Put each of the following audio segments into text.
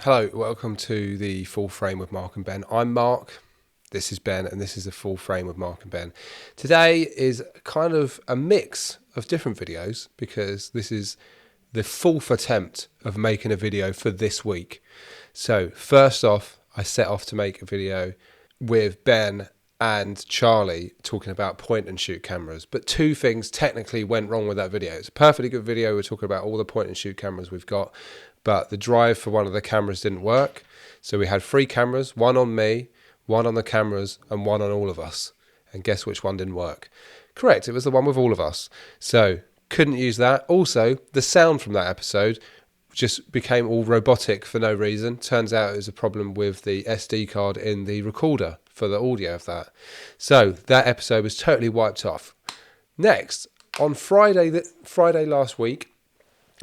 Hello, welcome to the Full Frame with Mark and Ben. I'm Mark, this is Ben, and this is the Full Frame with Mark and Ben. Today is kind of a mix of different videos because this is the fourth attempt of making a video for this week. So first off, I set off to make a video with Ben and Charlie talking about point and shoot cameras, but two things technically went wrong with that video. It's a perfectly good video. We're talking about all the point and shoot cameras we've got, but the drive for one of the cameras didn't work. So we had three cameras, one on me, one on the cameras, and one on all of us. And guess which one didn't work? Correct, it was the one with all of us. So couldn't use that. Also, the sound from that episode just became all robotic for no reason. Turns out it was a problem with the SD card in the recorder for the audio of that. So that episode was totally wiped off. Next, on Friday last week,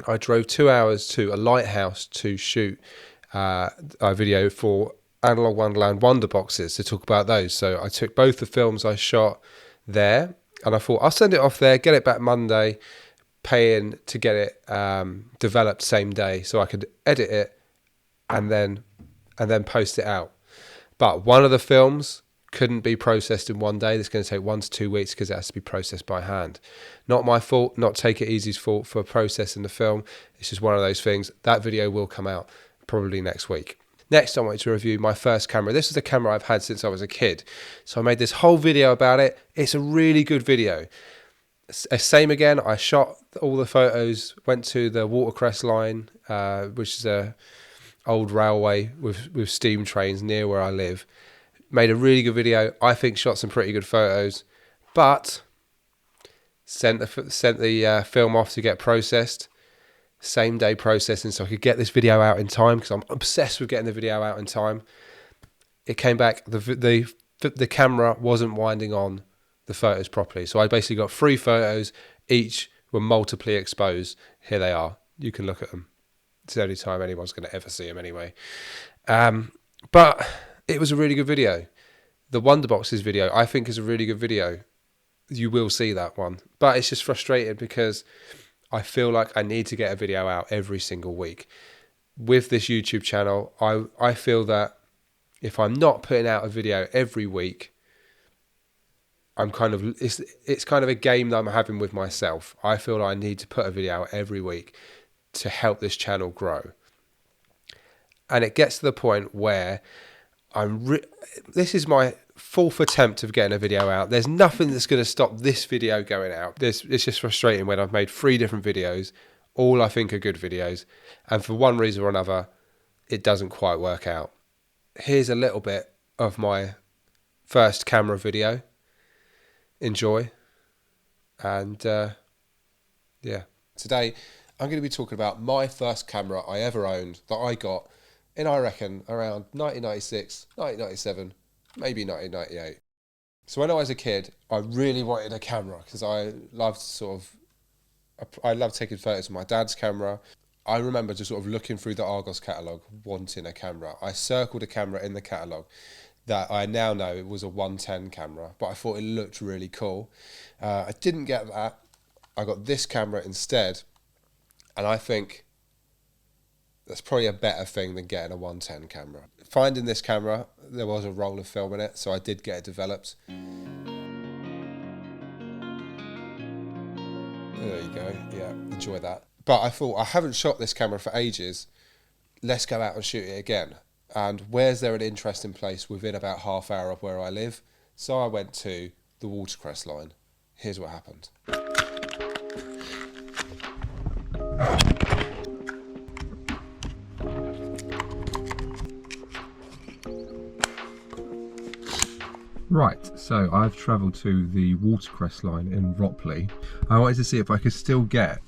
I drove 2 hours to a lighthouse to shoot a video for Analog Wonderland Wonder Boxes to talk about those. So I took both the films I shot there and I thought I'll send it off there, get it back Monday, pay in to get it developed same day so I could edit it and then post it out. But one of the films couldn't be processed in one day. It's going to take 1 to 2 weeks because it has to be processed by hand. Not my fault, not Take It Easy's fault for processing the film. It's just one of those things. That video will come out probably next week. Next, I want to review my first camera. This is a camera I've had since I was a kid. So I made this whole video about it. It's a really good video. Same again, I shot all the photos, went to the Watercress line, which is a old railway with steam trains near where I live. Made a really good video. I think shot some pretty good photos, but sent the film off to get processed. Same day processing so I could get this video out in time because I'm obsessed with getting the video out in time. It came back, the camera wasn't winding on the photos properly. So I basically got 3 photos, each were multiply exposed. Here they are. You can look at them. It's the only time anyone's going to ever see them anyway. But it was a really good video. The Wonder Boxes video, I think, is a really good video. You will see that one. But it's just frustrating because I feel like I need to get a video out every single week. With this YouTube channel, I feel that if I'm not putting out a video every week, it's kind of a game that I'm having with myself. I feel like I need to put a video out every week to help this channel grow. And it gets to the point where this is my 4th attempt of getting a video out. There's nothing that's going to stop this video going out. It's just frustrating when I've made 3 different videos, all I think are good videos, and for one reason or another, it doesn't quite work out. Here's a little bit of my first camera video. Enjoy. And yeah, today I'm going to be talking about my first camera I ever owned that I got in, I reckon, around 1996, 1997, maybe 1998. So when I was a kid, I really wanted a camera because I loved taking photos with my dad's camera. I remember just sort of looking through the Argos catalogue, wanting a camera. I circled a camera in the catalogue that I now know it was a 110 camera, but I thought it looked really cool. I didn't get that. I got this camera instead, and I think that's probably a better thing than getting a 110 camera. Finding this camera, there was a roll of film in it, so I did get it developed. There you go, yeah, enjoy that. But I thought, I haven't shot this camera for ages, let's go out and shoot it again. And where's there an interesting place within about half hour of where I live? So I went to the Watercress line. Here's what happened. Right, so I've travelled to the Watercress line in Ropley. I wanted to see if I could still get,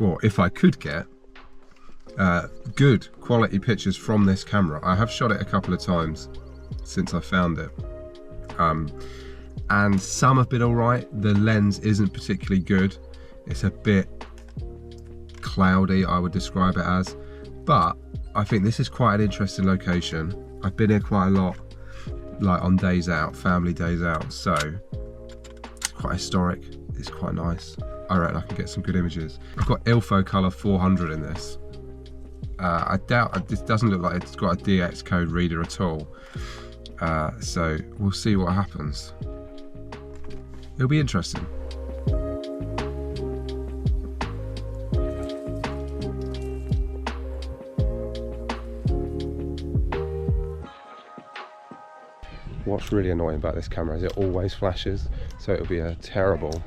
or if I could get, good quality pictures from this camera. I have shot it a couple of times since I found it, and some have been alright. The lens isn't particularly good. It's a bit cloudy, I would describe it as, but I think this is quite an interesting location. I've been here quite a lot, like on days out, family days out, so it's quite historic, it's quite nice. I reckon I can get some good images. I've got Ilfo Color 400 in this, I doubt, this doesn't look like it's got a DX code reader at all. So we'll see what happens. It'll be interesting. What's really annoying about this camera is it always flashes, so it'll be a terrible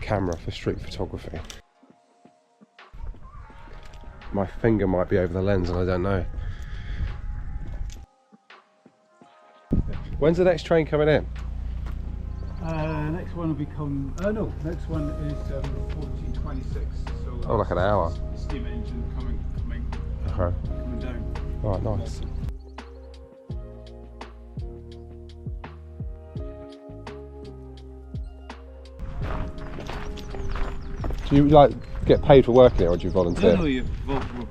camera for street photography. My finger might be over the lens and I don't know. When's the next train coming in? Next one will become. No, next one is 1426. So Oh, like an hour. Steam engine coming down. All right, nice. Do you like get paid for working here, or do you volunteer? No, you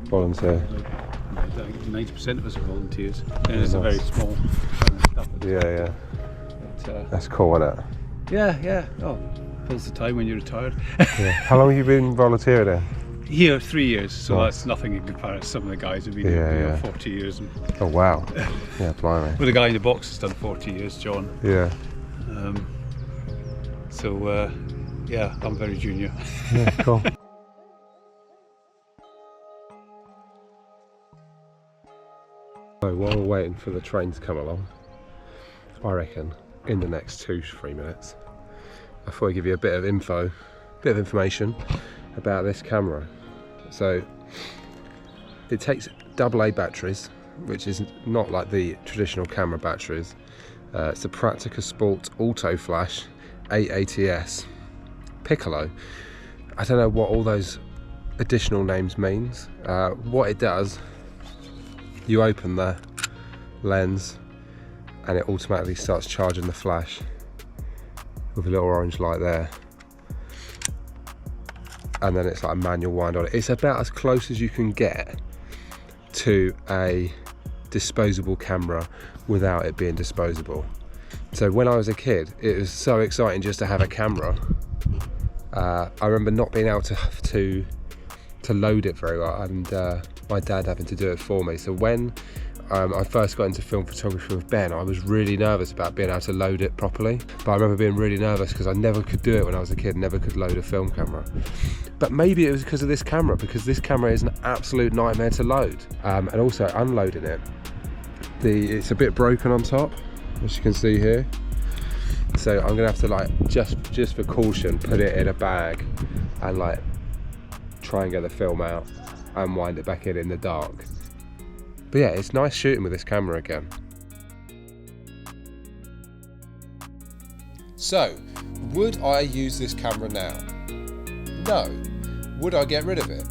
Volunteer. 90% of us are volunteers, and it's a very small kind of stuff. Yeah. But, That's cool, isn't it? yeah. Oh, fills the time when you're retired. Yeah. How long have you been volunteering there? Here, 3 years, so Nice. that's nothing in comparison. Some of the guys have been here 40 years. And Oh wow. Yeah, blimey. well, the guy in the box has done 40 years, John. Yeah. Yeah, I'm very junior. Yeah, cool. So while we're waiting for the train to come along, I reckon in the next 2-3 minutes, I thought I'd give you a bit of information about this camera. So it takes AA batteries, which is not like the traditional camera batteries. It's a Practica Sport Auto Flash 8ATS Piccolo. I don't know what all those additional names means. What it does, you open the lens and it automatically starts charging the flash with a little orange light there, and then it's like a manual wind on it. It's about as close as you can get to a disposable camera without it being disposable. So when I was a kid, it was so exciting just to have a camera. I remember not being able to load it very well, and my dad having to do it for me. So when I first got into film photography with Ben, I was really nervous about being able to load it properly. But I remember being really nervous because I never could do it when I was a kid, never could load a film camera. But maybe it was because of this camera, because this camera is an absolute nightmare to load. And also unloading it, it's a bit broken on top, as you can see here. So I'm gonna have to, like, just for caution, put it in a bag and like try and get the film out and wind it back in the dark. But yeah, it's nice shooting with this camera again. So, would I use this camera now? No. Would I get rid of it?